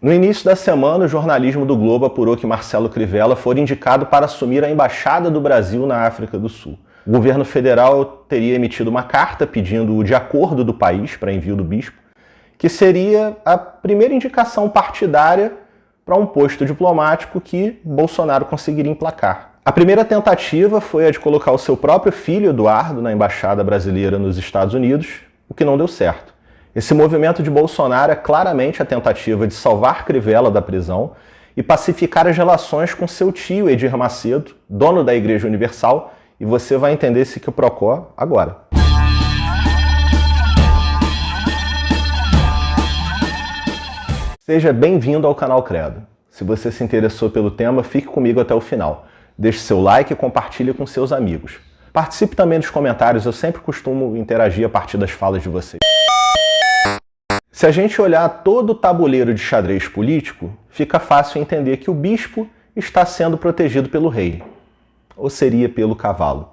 No início da semana, o jornalismo do Globo apurou que Marcelo Crivella fora indicado para assumir a Embaixada do Brasil na África do Sul. O governo federal teria emitido uma carta pedindo o de acordo do país para envio do bispo, que seria a primeira indicação partidária para um posto diplomático que Bolsonaro conseguiria emplacar. A primeira tentativa foi a de colocar o seu próprio filho, Eduardo, na Embaixada Brasileira nos Estados Unidos, o que não deu certo. Esse movimento de Bolsonaro é claramente a tentativa de salvar Crivella da prisão e pacificar as relações com seu tio Edir Macedo, dono da Igreja Universal, e você vai entender esse quiprocó agora. Seja bem-vindo ao canal Credo. Se você se interessou pelo tema, fique comigo até o final. Deixe seu like e compartilhe com seus amigos. Participe também dos comentários, eu sempre costumo interagir a partir das falas de vocês. Se a gente olhar todo o tabuleiro de xadrez político, fica fácil entender que o bispo está sendo protegido pelo rei. Ou seria pelo cavalo.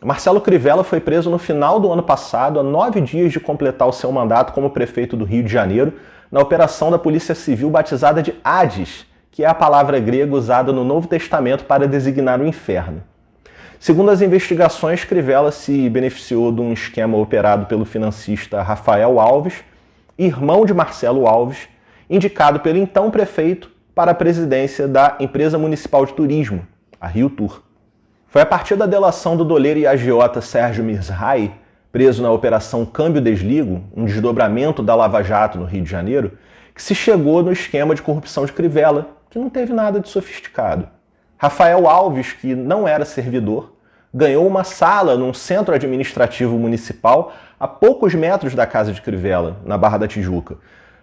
Marcelo Crivella foi preso no final do ano passado, a 9 dias de completar o seu mandato como prefeito do Rio de Janeiro, na operação da Polícia Civil batizada de Hades, que é a palavra grega usada no Novo Testamento para designar o inferno. Segundo as investigações, Crivella se beneficiou de um esquema operado pelo financista Rafael Alves, irmão de Marcelo Alves, indicado pelo então prefeito para a presidência da Empresa Municipal de Turismo, a Rio Tour. Foi a partir da delação do doleiro e agiota Sérgio Mizrahi, preso na Operação Câmbio Desligo, um desdobramento da Lava Jato no Rio de Janeiro, que se chegou no esquema de corrupção de Crivella, que não teve nada de sofisticado. Rafael Alves, que não era servidor, ganhou uma sala num centro administrativo municipal a poucos metros da casa de Crivella, na Barra da Tijuca,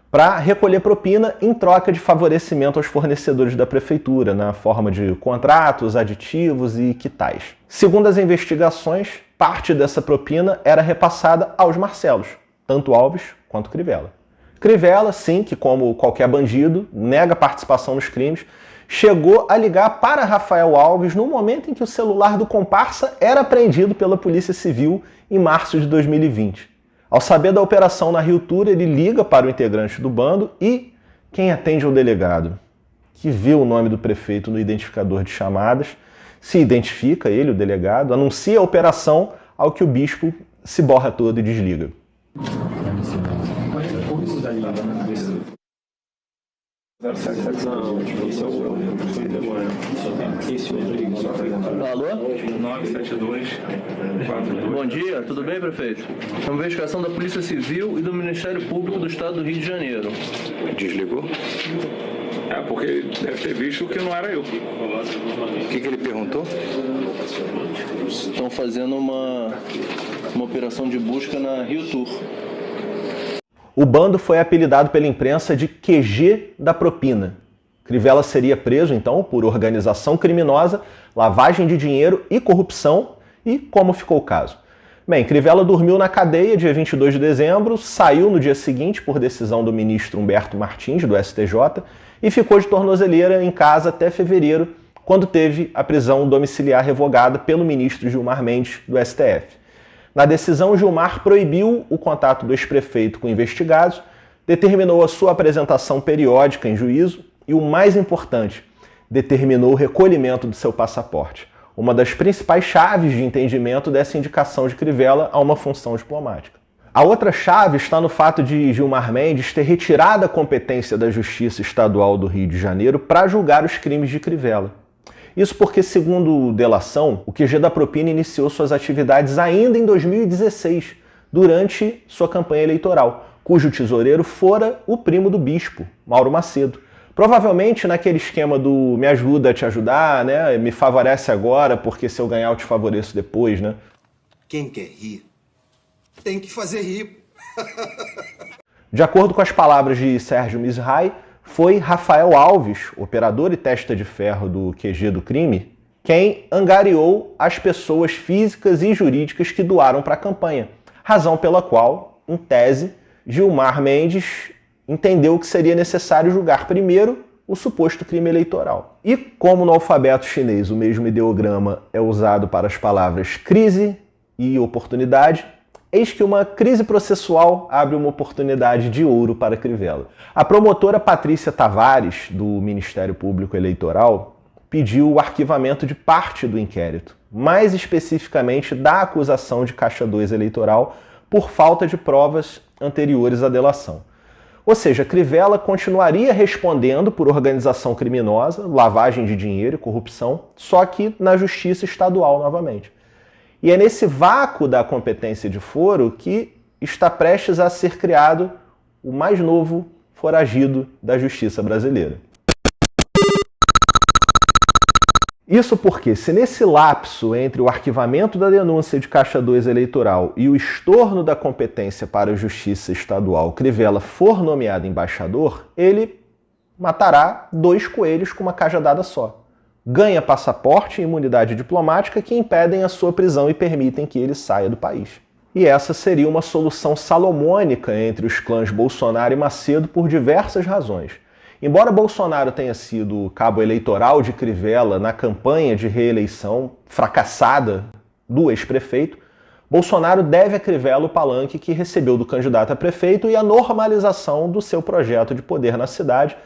para recolher propina em troca de favorecimento aos fornecedores da prefeitura, na forma de contratos, aditivos e quitais. Segundo as investigações, parte dessa propina era repassada aos Marcelos, tanto Alves quanto Crivella. Crivella, sim, que como qualquer bandido, nega participação nos crimes, chegou a ligar para Rafael Alves no momento em que o celular do comparsa era apreendido pela Polícia Civil em março de 2020. Ao saber da operação na Rio Tour, ele liga para o integrante do bando e quem atende é o delegado, que vê o nome do prefeito no identificador de chamadas, se identifica ele, o delegado, anuncia a operação, ao que o bispo se borra todo e desliga. Alô? 972. Bom dia, tudo bem, prefeito? É uma investigação da Polícia Civil e do Ministério Público do Estado do Rio de Janeiro. Desligou? É, porque ele deve ter visto que não era eu. O que ele perguntou? Estão fazendo uma operação de busca na Rio Tour. O bando foi apelidado pela imprensa de QG da propina. Crivella seria preso, então, por organização criminosa, lavagem de dinheiro e corrupção. E como ficou o caso? Bem, Crivella dormiu na cadeia dia 22 de dezembro, saiu no dia seguinte por decisão do ministro Humberto Martins, do STJ, e ficou de tornozeleira em casa até fevereiro, quando teve a prisão domiciliar revogada pelo ministro Gilmar Mendes, do STF. Na decisão, Gilmar proibiu o contato do ex-prefeito com investigados, determinou a sua apresentação periódica em juízo e, o mais importante, determinou o recolhimento do seu passaporte, uma das principais chaves de entendimento dessa indicação de Crivella a uma função diplomática. A outra chave está no fato de Gilmar Mendes ter retirado a competência da Justiça Estadual do Rio de Janeiro para julgar os crimes de Crivella. Isso porque, segundo delação, o QG da propina iniciou suas atividades ainda em 2016, durante sua campanha eleitoral, cujo tesoureiro fora o primo do bispo, Mauro Macedo. Provavelmente naquele esquema do me ajuda a te ajudar, né? Me favorece agora, porque se eu ganhar eu te favoreço depois, né? Quem quer rir, tem que fazer rir. De acordo com as palavras de Sérgio Mizrahi, foi Rafael Alves, operador e testa de ferro do QG do crime, quem angariou as pessoas físicas e jurídicas que doaram para a campanha, razão pela qual, em tese, Gilmar Mendes entendeu que seria necessário julgar primeiro o suposto crime eleitoral. E como no alfabeto chinês o mesmo ideograma é usado para as palavras crise e oportunidade, Eis que uma crise processual abre uma oportunidade de ouro para Crivella. A promotora Patrícia Tavares, do Ministério Público Eleitoral, pediu o arquivamento de parte do inquérito, mais especificamente da acusação de Caixa 2 eleitoral por falta de provas anteriores à delação. Ou seja, Crivella continuaria respondendo por organização criminosa, lavagem de dinheiro e corrupção, só que na justiça estadual novamente. E é nesse vácuo da competência de foro que está prestes a ser criado o mais novo foragido da justiça brasileira. Isso porque, se nesse lapso entre o arquivamento da denúncia de Caixa 2 eleitoral e o estorno da competência para a justiça estadual Crivella for nomeado embaixador, ele matará 2 coelhos com uma cajadada só. Ganha passaporte e imunidade diplomática que impedem a sua prisão e permitem que ele saia do país. E essa seria uma solução salomônica entre os clãs Bolsonaro e Macedo por diversas razões. Embora Bolsonaro tenha sido o cabo eleitoral de Crivella na campanha de reeleição fracassada do ex-prefeito, Bolsonaro deve a Crivella o palanque que recebeu do candidato a prefeito e a normalização do seu projeto de poder na cidade,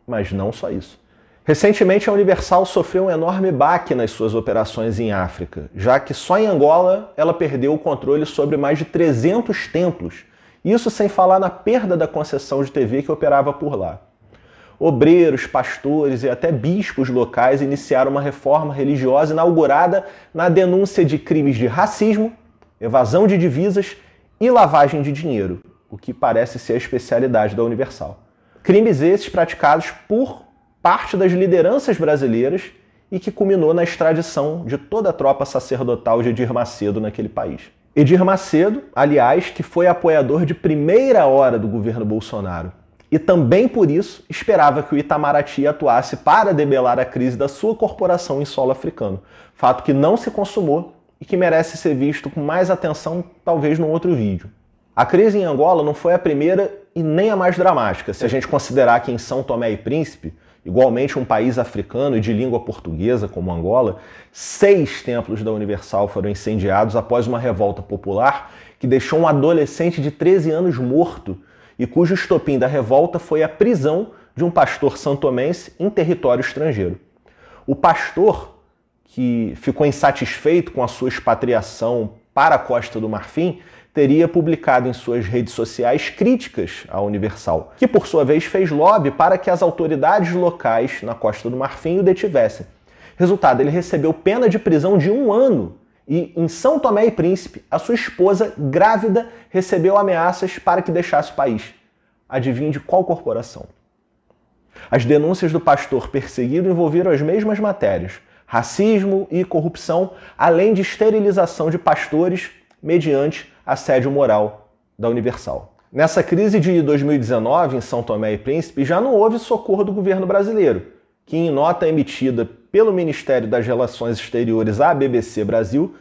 mas não só isso. Recentemente, a Universal sofreu um enorme baque nas suas operações em África, já que só em Angola ela perdeu o controle sobre mais de 300 templos, isso sem falar na perda da concessão de TV que operava por lá. Obreiros, pastores e até bispos locais iniciaram uma reforma religiosa inaugurada na denúncia de crimes de racismo, evasão de divisas e lavagem de dinheiro, o que parece ser a especialidade da Universal. Crimes esses praticados por parte das lideranças brasileiras e que culminou na extradição de toda a tropa sacerdotal de Edir Macedo naquele país. Edir Macedo, aliás, que foi apoiador de primeira hora do governo Bolsonaro, e também por isso esperava que o Itamaraty atuasse para debelar a crise da sua corporação em solo africano, fato que não se consumou e que merece ser visto com mais atenção, talvez num outro vídeo. A crise em Angola não foi a primeira e nem a mais dramática, se a gente considerar que em São Tomé e Príncipe, igualmente um país africano e de língua portuguesa como Angola, 6 templos da Universal foram incendiados após uma revolta popular que deixou um adolescente de 13 anos morto e cujo estopim da revolta foi a prisão de um pastor santomense em território estrangeiro. O pastor, que ficou insatisfeito com a sua expatriação para a Costa do Marfim, teria publicado em suas redes sociais críticas à Universal, que por sua vez fez lobby para que as autoridades locais na Costa do Marfim o detivessem. Resultado, ele recebeu pena de prisão de 1 ano e, em São Tomé e Príncipe, a sua esposa, grávida, recebeu ameaças para que deixasse o país. Adivinhe de qual corporação? As denúncias do pastor perseguido envolveram as mesmas matérias: racismo e corrupção, além de esterilização de pastores mediante assédio moral da Universal. Nessa crise de 2019, em São Tomé e Príncipe, já não houve socorro do governo brasileiro, que em nota emitida pelo Ministério das Relações Exteriores à BBC Brasil,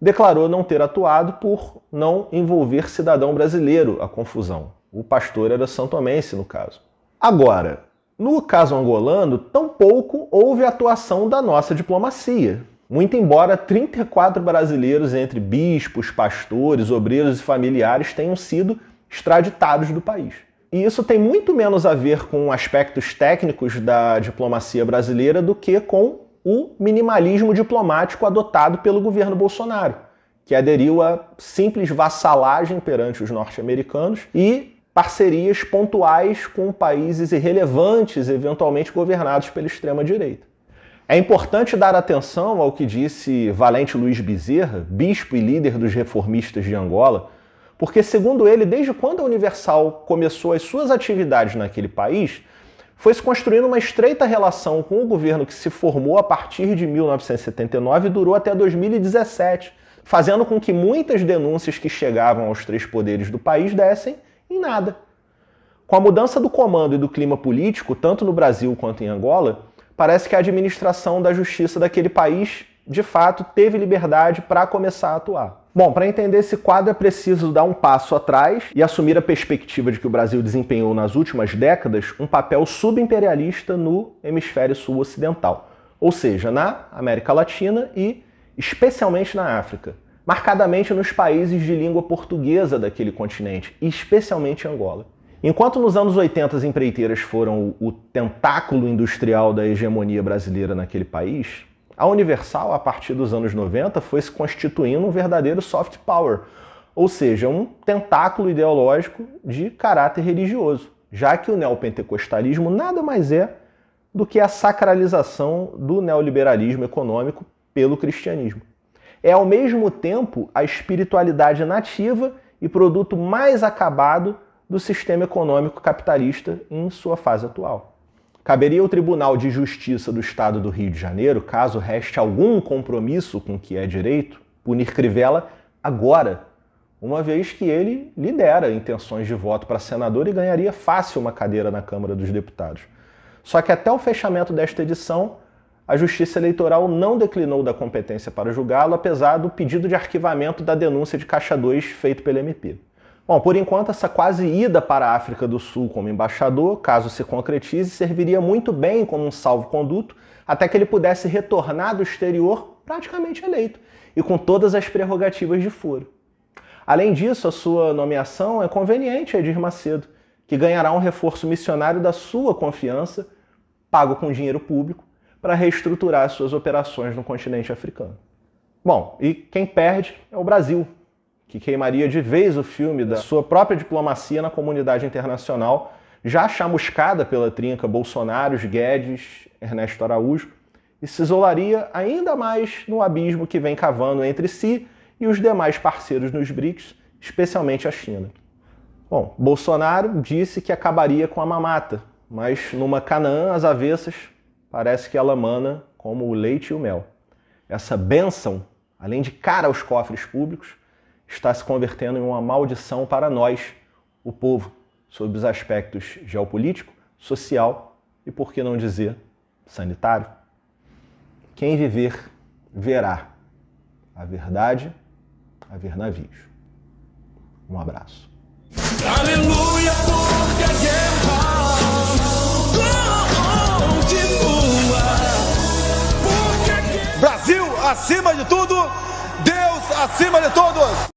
declarou não ter atuado por não envolver cidadão brasileiro a confusão. O pastor era santomense, no caso. Agora, no caso angolano, tampouco houve atuação da nossa diplomacia. Muito embora 34 brasileiros, entre bispos, pastores, obreiros e familiares, tenham sido extraditados do país. E isso tem muito menos a ver com aspectos técnicos da diplomacia brasileira do que com o minimalismo diplomático adotado pelo governo Bolsonaro, que aderiu a simples vassalagem perante os norte-americanos e parcerias pontuais com países irrelevantes, eventualmente governados pela extrema-direita. É importante dar atenção ao que disse Valente Luiz Bezerra, bispo e líder dos reformistas de Angola, porque, segundo ele, desde quando a Universal começou as suas atividades naquele país, foi se construindo uma estreita relação com o governo que se formou a partir de 1979 e durou até 2017, fazendo com que muitas denúncias que chegavam aos 3 poderes do país dessem em nada. Com a mudança do comando e do clima político, tanto no Brasil quanto em Angola, parece que a administração da justiça daquele país, de fato, teve liberdade para começar a atuar. Bom, para entender esse quadro é preciso dar um passo atrás e assumir a perspectiva de que o Brasil desempenhou nas últimas décadas um papel subimperialista no hemisfério sul ocidental, ou seja, na América Latina e especialmente na África, marcadamente nos países de língua portuguesa daquele continente, especialmente Angola. Enquanto nos anos 80 as empreiteiras foram o tentáculo industrial da hegemonia brasileira naquele país, a Universal, a partir dos anos 90, foi se constituindo um verdadeiro soft power, ou seja, um tentáculo ideológico de caráter religioso, já que o neopentecostalismo nada mais é do que a sacralização do neoliberalismo econômico pelo cristianismo. É, ao mesmo tempo, a espiritualidade nativa e produto mais acabado do sistema econômico capitalista em sua fase atual. Caberia ao Tribunal de Justiça do Estado do Rio de Janeiro, caso reste algum compromisso com o que é direito, punir Crivella agora, uma vez que ele lidera intenções de voto para senador e ganharia fácil uma cadeira na Câmara dos Deputados. Só que até o fechamento desta edição, a Justiça Eleitoral não declinou da competência para julgá-lo, apesar do pedido de arquivamento da denúncia de Caixa 2 feito pela MP. Bom, por enquanto, essa quase ida para a África do Sul como embaixador, caso se concretize, serviria muito bem como um salvo-conduto até que ele pudesse retornar do exterior praticamente eleito e com todas as prerrogativas de foro. Além disso, a sua nomeação é conveniente a Edir Macedo, que ganhará um reforço missionário da sua confiança, pago com dinheiro público, para reestruturar suas operações no continente africano. Bom, e quem perde é o Brasil, que queimaria de vez o filme da sua própria diplomacia na comunidade internacional, já chamuscada pela trinca Bolsonaro, Guedes, Ernesto Araújo, e se isolaria ainda mais no abismo que vem cavando entre si e os demais parceiros nos BRICS, especialmente a China. Bom, Bolsonaro disse que acabaria com a mamata, mas numa Canaã às avessas, parece que ela mana como o leite e o mel. Essa bênção, além de cara aos cofres públicos, está se convertendo em uma maldição para nós, o povo, sob os aspectos geopolítico, social e, por que não dizer, sanitário. Quem viver, verá. A verdade, a ver navios. Um abraço. Aleluia, porque a guerra continua. Brasil acima de tudo, Deus acima de todos.